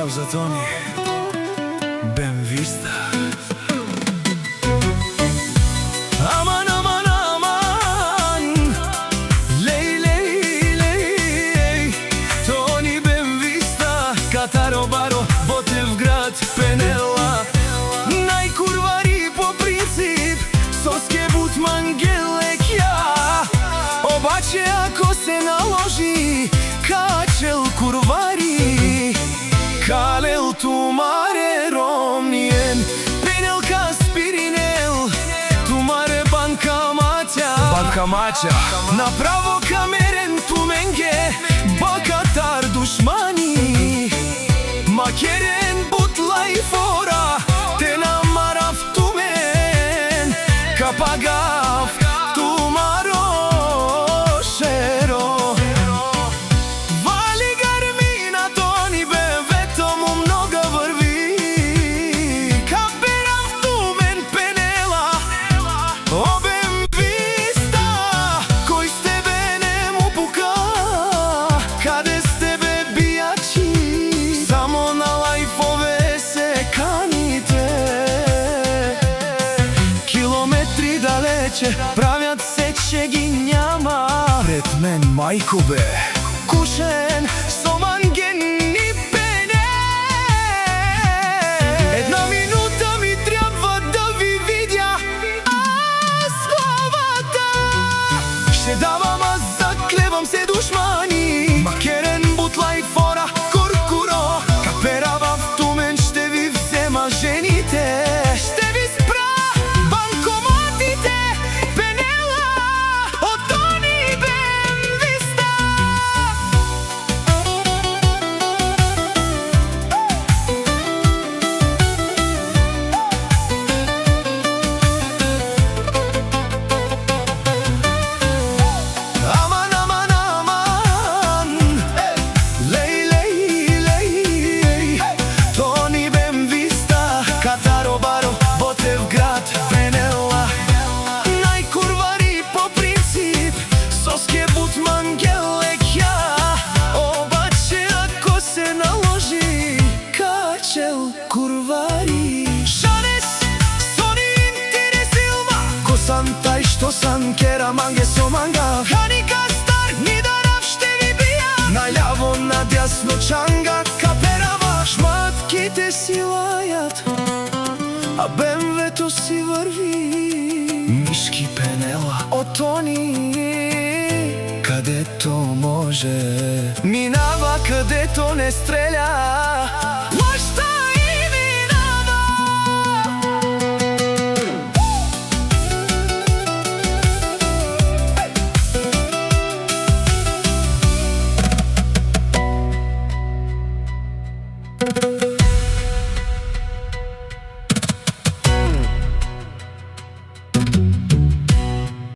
Поздрав за Тони. Ben Vista. Aman aman aman, lej lej lej, Тони Ben Vista, Катаро Баро, Ботевград, Пенела. Најкурвари по принцип, Соске Бутман Гелек ја. Обаче ако се наложи, Качел курвари, Калел тумаре ромниен, Пенел Каспиринел, тумаре банкаматя, направо камерен туменге, Бакатар душмани, Макерен бутлай фора, Тенамарав тумен, Капагав тумаро шеро. Вали гармина Тони Ben Veto му много върви, Каперав тумен Пенела, о Ben Vista, кой с тебе не му пука, къде с тебе биячи, само на лайфове се каните. Километри далече, правят се, че ги няма. Пред мен майко бе, кушен со мангени пене. Една минута ми трябва да ви видя, аз главата ще давам, аз заклевам се душмани. Макерен бутлай фора, куркуро, Капера в тумен ще ви взема жените. Ще ви спра банкоматите, Пенела, от Тони Ben Vista. Aman aman aman, lej lej lej, Тони Ben Vista, Катаро Баро, Ботевград, Пенела. Најкурвари по принцип, Соске Бутман Гелек ја. Обаче ако се наложи, Качел курвари. Шанес, Сони интересилма, Косан тај што сан кера манге со манга. Хани Кастар, Нидарав ще ви бија. Наљаво, надјасно чанга, Каперава. Шматките си лајат, а Ben Veto си върви. Мишки Пенела, от Тони, където може, минава където не стреля.